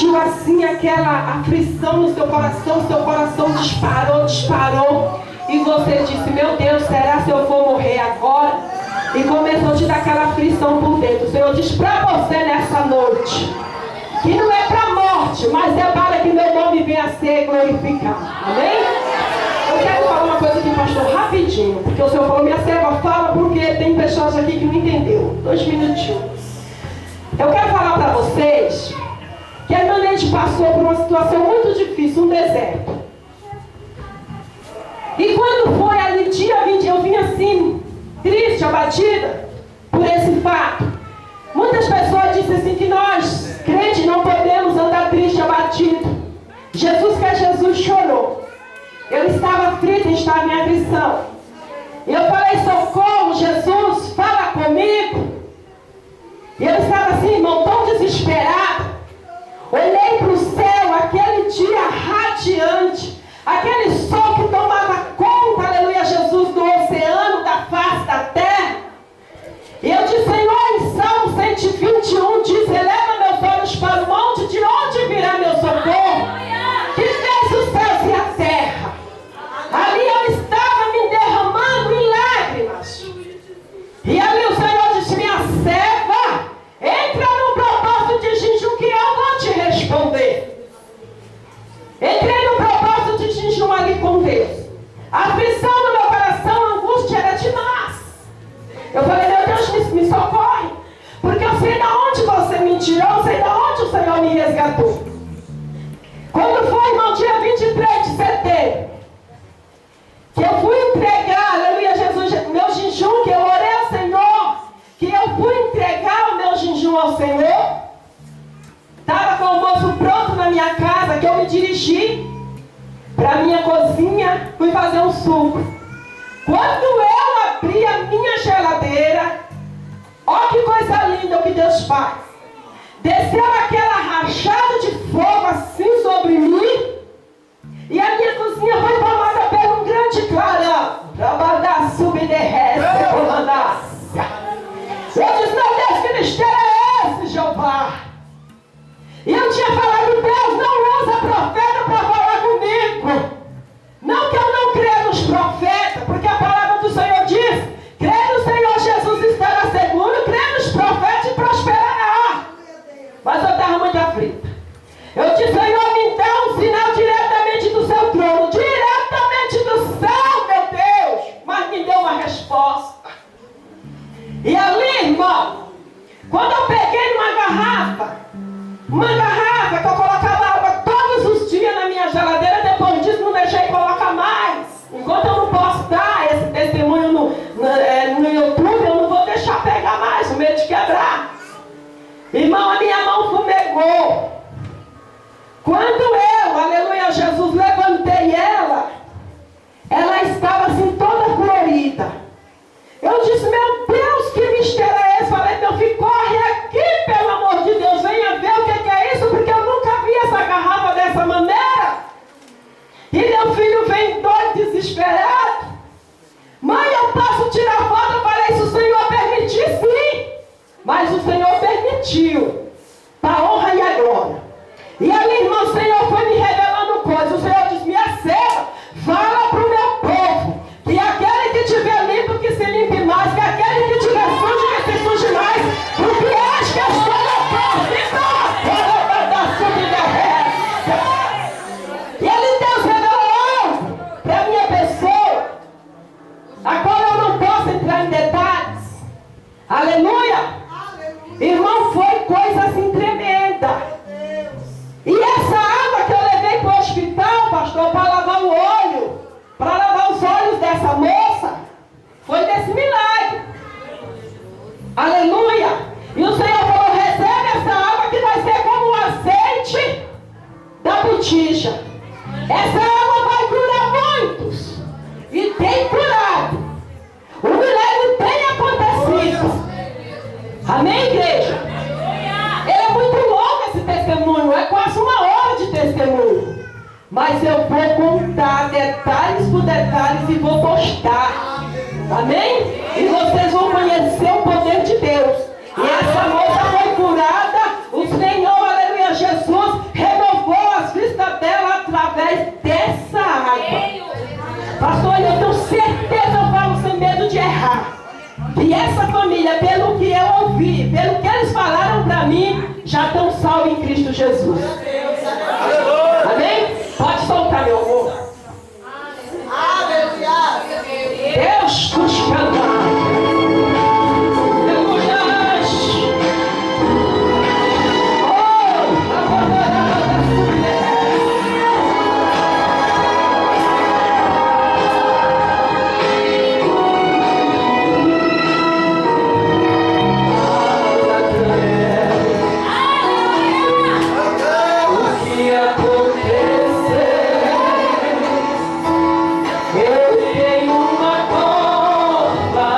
sentiu assim aquela aflição no seu coração disparou. E você disse, meu Deus, será se eu vou morrer agora? E começou a te dar aquela aflição por dentro. O Senhor diz para você nessa noite, que não é para a morte, mas é para que meu nome venha a ser glorificado. Amém? Eu quero falar uma coisa aqui, pastor, rapidinho. Porque o Senhor falou, minha serva, fala, porque tem pessoas aqui que não entendeu. 2 minutinhos. Eu quero falar para vocês que a irmã Neide passou por uma situação muito difícil, um deserto. E quando foi ali dia 20, eu vim assim, triste, abatida, por esse fato. Muitas pessoas dizem assim que nós, crentes, não podemos andar triste, abatido. Jesus chorou. Eu estava aflita, estava em aflição. E eu falei, socorro, Jesus, fala comigo. E eu estava assim, irmão, tão desesperado. Olhei para o céu, aquele dia radiante, aquele sol que tomava conta, aleluia, Jesus, do oceano, da face da terra. E eu disse, Senhor, em Salmo 121, diz, eleva meus olhos para o monte, de onde virá meu socorro? Que fez os céus e a terra. Ali eu estava me derramando em lágrimas. E ali o Senhor disse, minha serva, entra no propósito de jejum que eu vou te responder. Entrei no propósito de jejum ali com Deus. A aflição do meu coração, a angústia era demais. Eu falei, meu Deus, me socorre. Porque eu sei de onde você me tirou, eu sei de onde o Senhor me resgatou. Quando foi, irmão, dia 23 de setembro, que eu fui entregar, aleluia, Jesus, meu jejum, que eu orei ao Senhor, que eu fui entregar o meu jejum ao Senhor, estava com o almoço pronto na minha casa, que eu me dirigi para a minha cozinha, fui fazer um suco. Quando eu abri a minha geladeira, olha que coisa linda o que Deus faz. Desceu aquela rachada de fogo assim sobre mim, e a minha cozinha foi tomada por um grande clarão. Trabalhar, subir, derrete, comandar. Eu disse, meu Deus, que mistério é esse, Jeová? E eu tinha falado, Deus, não usa profeta para falar comigo. Não que eu não creia nos profetas, porque a palavra do Senhor diz, crê no Senhor Jesus estará seguro, crê nos profetas e prosperará. Mas eu estava muito aflita. Eu disse, Senhor, me dá um sinal diretamente do seu trono, diretamente do céu, meu Deus. Mas me deu uma resposta. E ali, irmão, quando eu peguei uma garrafa que eu colocava água todos os dias na minha geladeira, depois disso não deixei colocar mais. Enquanto eu não posso dar esse testemunho no YouTube, eu não vou deixar pegar mais, o medo de quebrar. Irmão, a minha mão fumegou. Quando eu, aleluia, Jesus, levantei ela estava assim toda florida. Eu disse, meu Deus, que mistério é esse? Falei, meu filho, corre aqui, pelo amor de Deus, venha ver o que é isso, porque eu nunca vi essa garrafa dessa maneira. E meu filho vem doido, desesperado. Mãe, eu posso tirar foto? Eu falei, se o Senhor permitir, sim. Mas o Senhor permitiu, para a honra e a glória. E ali, irmão, o Senhor foi me revelando coisas. O Senhor disse, minha serva, fala para o meu povo, que aquele que tiver limpo, que se limpe mais, que aquele que tiver sujo, que se suje mais, porque acho que eu estou no próximo. E ali Deus revelou para a minha pessoa. Agora eu não posso entrar em detalhes. Aleluia. Irmão, foi coisa assim tremenda. E essa água que eu levei para o hospital, pastor, para lavar o olho, para lavar os olhos dessa moça, foi desse milagre. Aleluia. E o Senhor falou, recebe essa água que vai ser como o azeite da botija. Essa água vai curar muitos. E tem curado. O milagre tem acontecido. Amém, igreja? É muito longo esse testemunho. É quase 1 hora de testemunho. Mas eu vou contar detalhes por detalhes e vou postar. Amém? E vocês vão conhecer o poder de Deus. E essa moça foi curada. O Senhor, aleluia, Jesus, família, pelo que eu ouvi, pelo que eles falaram para mim, já estão salvos em Cristo Jesus. Amém? Pode soltar, meu amor. Deus buscando. Eu tenho uma nova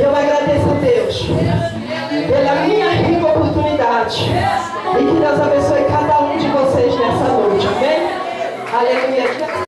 Eu agradeço a Deus pela minha rica oportunidade. E que Deus abençoe cada um de vocês nessa noite. Amém? Aleluia.